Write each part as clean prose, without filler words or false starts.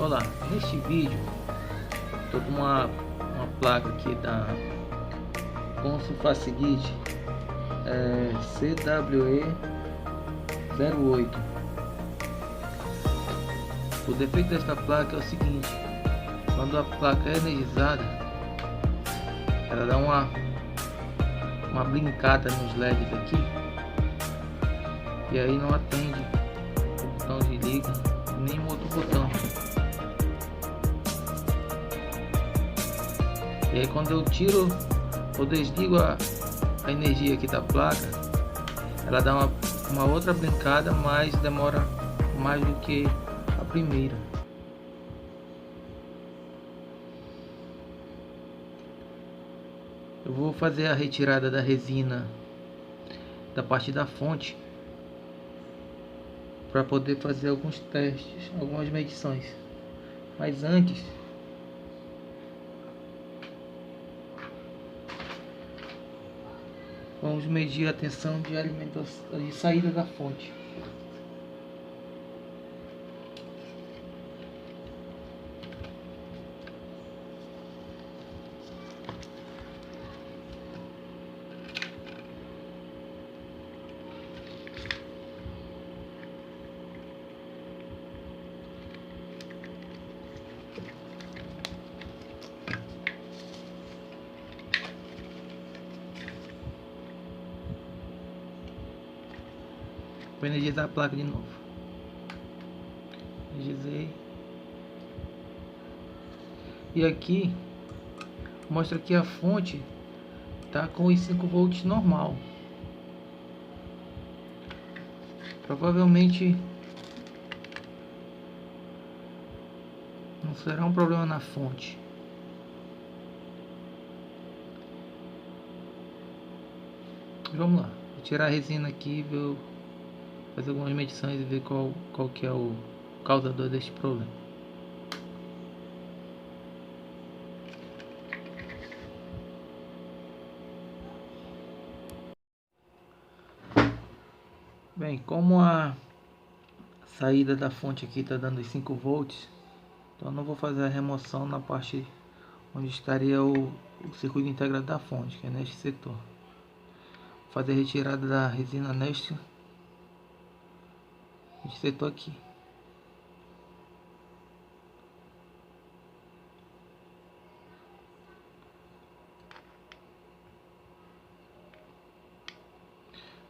Olá, neste vídeo estou com uma placa aqui da Consul Facility CWE08. O defeito desta placa é o seguinte: quando a placa é energizada, ela dá uma brincada nos LEDs aqui, e aí não atende o botão de liga nem o outro botão. E aí quando eu tiro ou desligo a energia aqui da placa, ela dá uma outra brincada, mas demora mais do que a primeira. Eu vou fazer a retirada da resina da parte da fonte para poder fazer alguns testes, algumas medições. Mas antes, vamos medir a tensão de alimentação, de saída da fonte. Vou energizar a placa de novo. Energizei. E aqui mostra que a fonte está com os 5 volts normal. Provavelmente não será um problema na fonte. Vamos lá, vou tirar a resina aqui, fazer algumas medições e ver qual que é o causador deste problema. Bem, como a saída da fonte aqui está dando 5 volts, então eu não vou fazer a remoção na parte onde estaria o circuito integrado da fonte, que é neste setor. Vou fazer a retirada da resina neste setor aqui.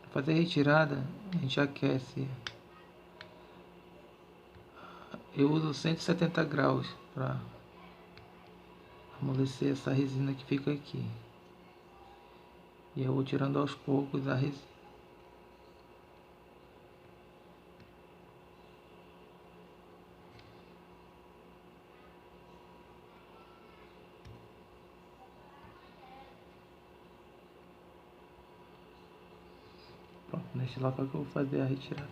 Para fazer a retirada, a gente aquece. Eu uso 170 graus para amolecer essa resina que fica aqui. E eu vou tirando aos poucos a resina. Pronto, neste local que eu vou fazer a retirada.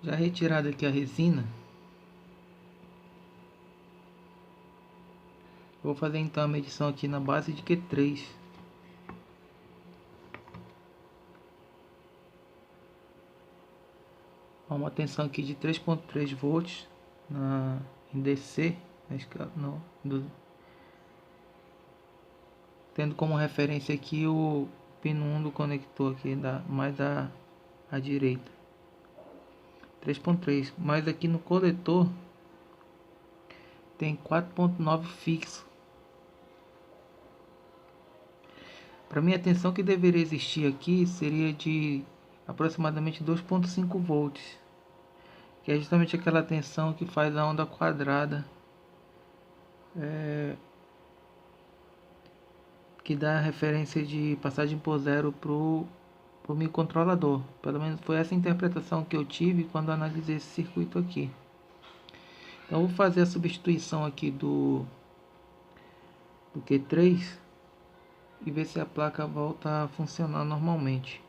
Já retirada aqui a resina, vou fazer então a medição aqui na base de Q3. Uma tensão aqui de 3.3 volts em DC, tendo como referência aqui o pino 1 do conector aqui mais à direita. 3.3, mas aqui no coletor tem 4.9 fixo. Para mim, a tensão que deveria existir aqui seria de aproximadamente 2.5 volts, que é justamente aquela tensão que faz a onda quadrada, que dá a referência de passagem por zero para o microcontrolador. Pelo menos foi essa interpretação que eu tive quando analisei esse circuito aqui. Então, eu vou fazer a substituição aqui do Q3 e ver se a placa volta a funcionar normalmente.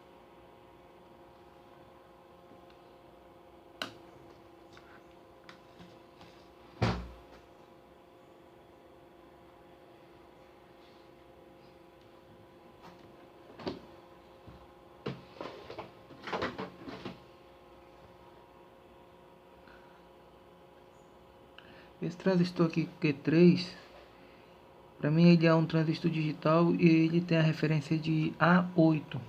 Esse transistor aqui Q3, para mim ele é um transistor digital e ele tem a referência de A8.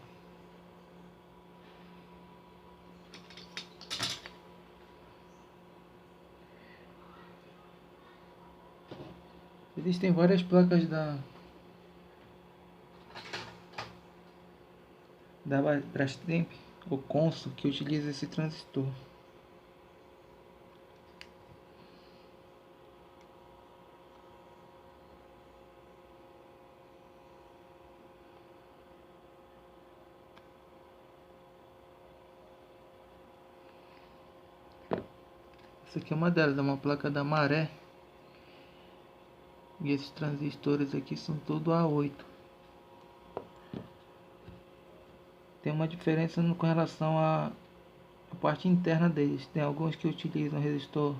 Existem várias placas da Brastemp ou Consul que utiliza esse transistor. Essa aqui é uma delas, é uma placa da Maré. E esses transistores aqui são tudo A8. Tem uma diferença com relação à parte interna deles. Tem alguns que utilizam resistor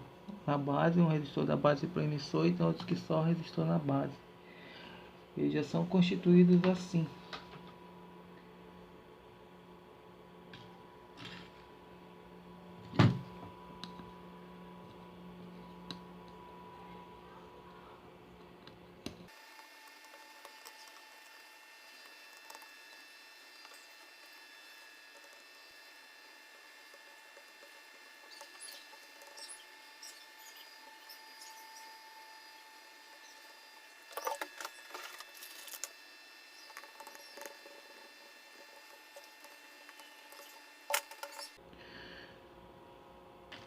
na base, um resistor da base para o emissor, e tem outros que só resistor na base. Eles já são constituídos assim.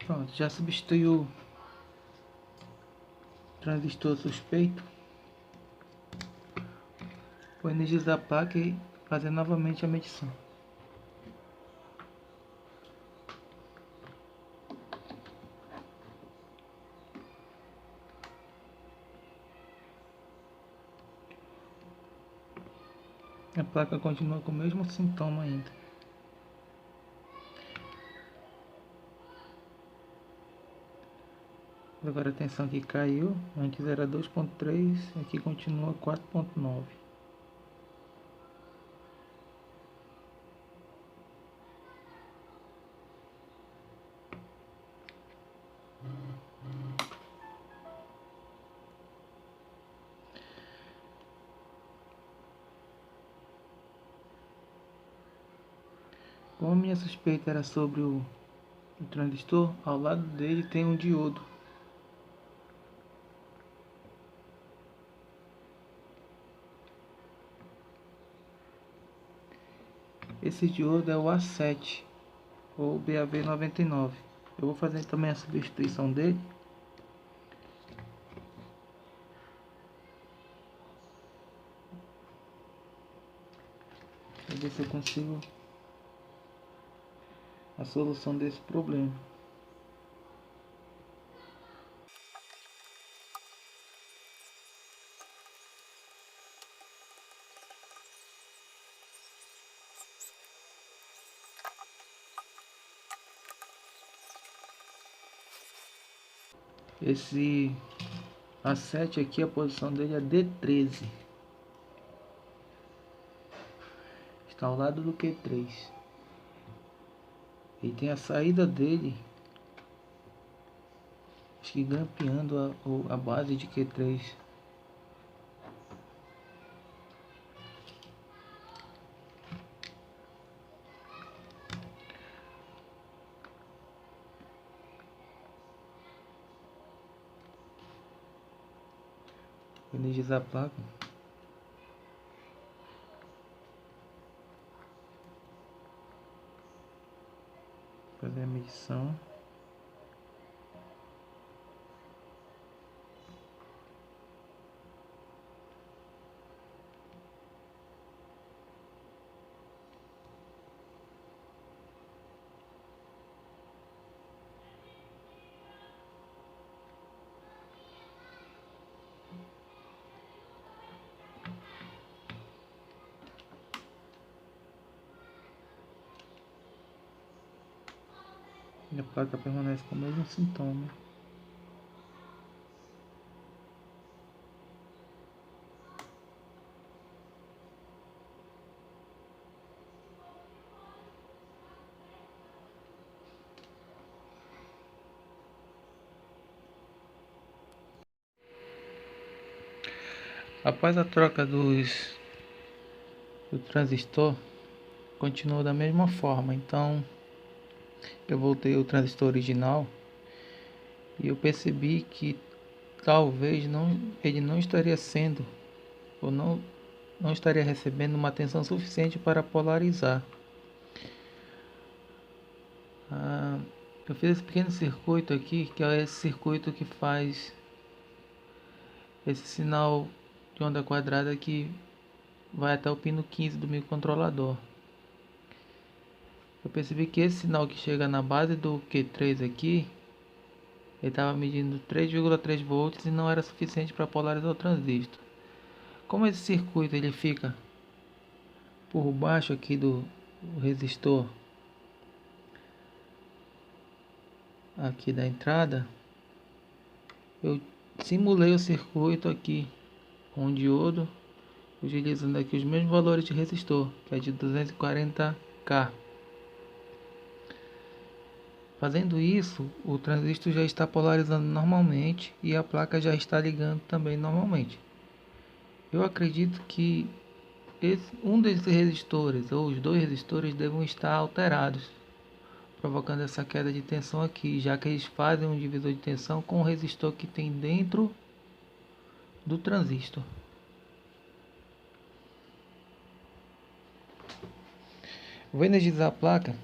Pronto, já substituiu o transistor suspeito. Vou energizar a placa e fazer novamente a medição. A placa continua com o mesmo sintoma ainda. Agora a tensão aqui caiu, antes era 2.3, aqui continua 4.9. Como minha suspeita era sobre o transistor, ao lado dele tem um diodo. Esse diodo é o A7 ou BAV99. Eu vou fazer também a substituição dele. Para ver se eu consigo a solução desse problema. Esse A7 aqui, a posição dele é D13. Está ao lado do Q3. E tem a saída dele, acho que grampeando a base de Q3. Vou energizar a placa. Fazer a medição. E a placa permanece com o mesmo sintoma. Após a troca do transistor, continua da mesma forma. Então eu voltei ao transistor original e eu percebi que talvez ele não estaria sendo ou não estaria recebendo uma tensão suficiente para polarizar. Eu fiz esse pequeno circuito aqui, que é esse circuito que faz esse sinal de onda quadrada que vai até o pino 15 do microcontrolador. Eu percebi que esse sinal que chega na base do Q3 aqui, ele estava medindo 3,3 volts e não era suficiente para polarizar o transistor. Como esse circuito ele fica por baixo aqui do resistor aqui da entrada, eu simulei o circuito aqui com o diodo, utilizando aqui os mesmos valores de resistor, que é de 240K. Fazendo isso, o transistor já está polarizando normalmente e a placa já está ligando também normalmente. Eu acredito que um desses resistores ou os dois resistores devem estar alterados, provocando essa queda de tensão aqui, já que eles fazem um divisor de tensão com o resistor que tem dentro do transistor. Vou energizar a placa.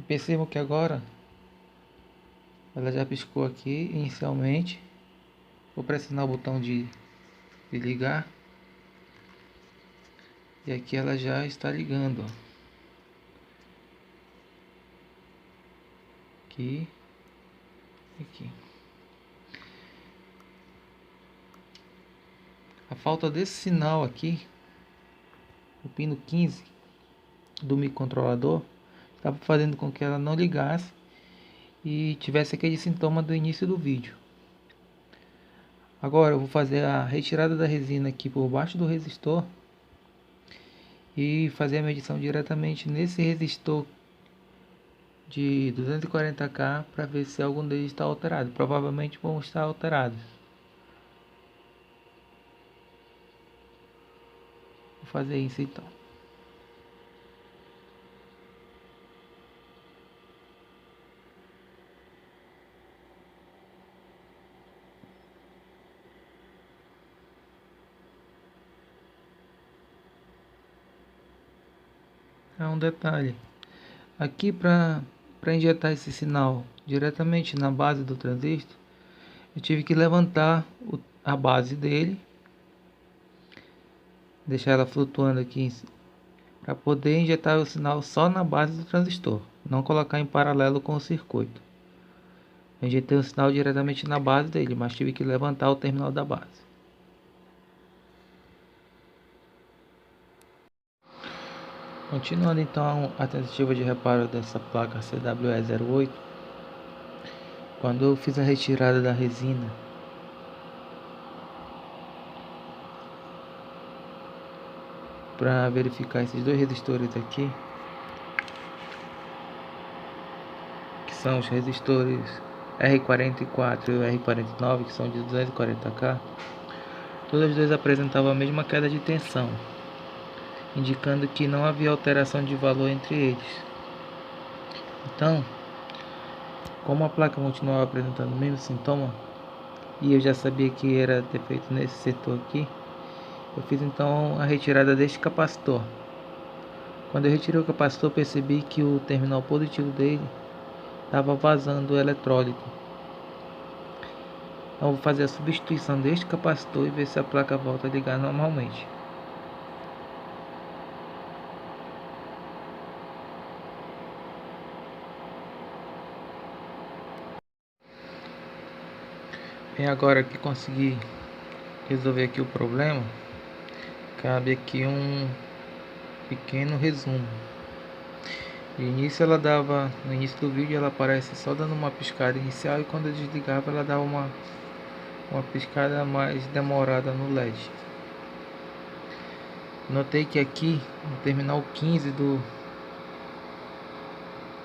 Percebam que agora ela já piscou aqui inicialmente. Vou pressionar o botão de ligar. E aqui ela já está ligando. Aqui. Aqui. A falta desse sinal aqui, o pino 15 do microcontrolador, estava fazendo com que ela não ligasse e tivesse aquele sintoma do início do vídeo. Agora eu vou fazer a retirada da resina aqui por baixo do resistor e fazer a medição diretamente nesse resistor de 240K para ver se algum deles está alterado. Provavelmente vão estar alterados. Vou fazer isso então. Um detalhe aqui, para injetar esse sinal diretamente na base do transistor, eu tive que levantar a base dele, deixar ela flutuando aqui para poder injetar o sinal só na base do transistor, não colocar em paralelo com o circuito. Eu injetei o sinal diretamente na base dele, mas tive que levantar o terminal da base. Continuando então a tentativa de reparo dessa placa CWE08, quando eu fiz a retirada da resina, para verificar esses dois resistores aqui, que são os resistores R44 e o R49, que são de 240K, todos os dois apresentavam a mesma queda de tensão, indicando que não havia alteração de valor entre eles. Então, como a placa continuava apresentando o mesmo sintoma e eu já sabia que era defeito nesse setor aqui, eu fiz então a retirada deste capacitor. Quando eu retirei o capacitor, percebi que o terminal positivo dele estava vazando o eletrólito. Então vou fazer a substituição deste capacitor e ver se a placa volta a ligar normalmente. Bem, agora que consegui resolver aqui o problema, cabe aqui um pequeno resumo. De início ela dava, no início do vídeo ela aparece só dando uma piscada inicial, e quando eu desligava ela dava uma piscada mais demorada no LED. Notei que aqui no terminal 15 do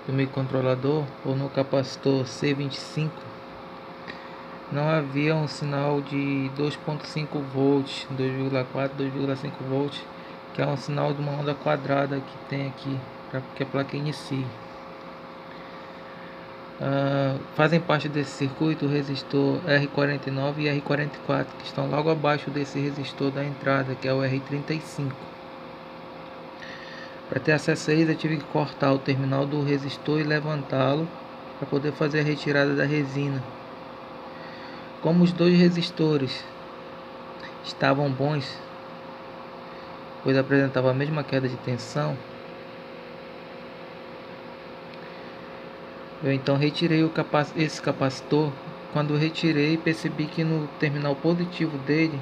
microcontrolador, ou no capacitor C25, não havia um sinal de 2.5 volts, 2,4, 2,5 volts, que é um sinal de uma onda quadrada que tem aqui para que a placa inicie. Fazem parte desse circuito o resistor R49 e R44, que estão logo abaixo desse resistor da entrada, que é o R35. Para ter acesso a eles, eu tive que cortar o terminal do resistor e levantá-lo para poder fazer a retirada da resina. Como os dois resistores estavam bons, pois apresentavam a mesma queda de tensão, eu então retirei esse capacitor. Quando eu retirei, percebi que no terminal positivo dele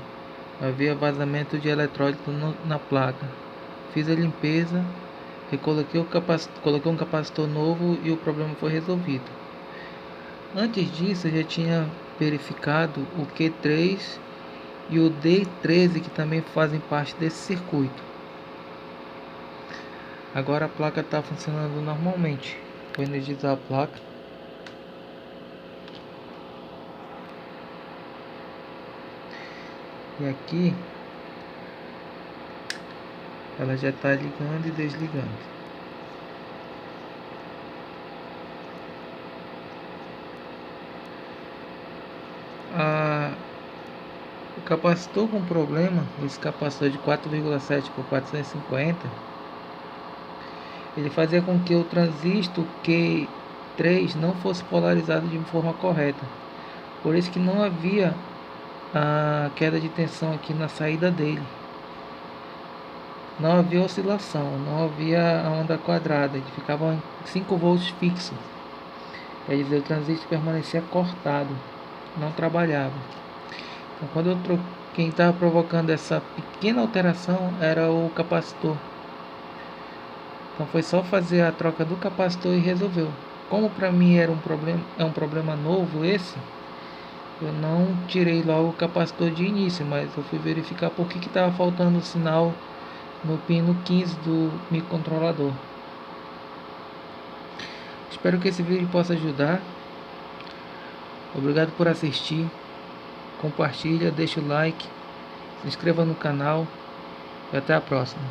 havia vazamento de eletrólito na placa. Fiz a limpeza, coloquei um capacitor novo e o problema foi resolvido. Antes disso, eu já tinha verificado o Q3 e o D13, que também fazem parte desse circuito. Agora a placa está funcionando normalmente. Vou energizar a placa. E aqui ela já está ligando e desligando. O capacitor com problema, esse capacitor de 4,7 por 450, ele fazia com que o transistor Q3 não fosse polarizado de forma correta. Por isso que não havia a queda de tensão aqui na saída dele. Não havia oscilação, não havia a onda quadrada, ele ficava em 5 volts fixo. Quer dizer, o transistor permanecia cortado, não trabalhava. Então, quando quem estava provocando essa pequena alteração era o capacitor. Então foi só fazer a troca do capacitor e resolveu. Como para mim era um problema novo esse, eu não tirei logo o capacitor de início, mas eu fui verificar por que estava faltando o sinal no pino 15 do microcontrolador. Espero que esse vídeo possa ajudar. Obrigado por assistir. Compartilha, deixa o like, se inscreva no canal e até a próxima.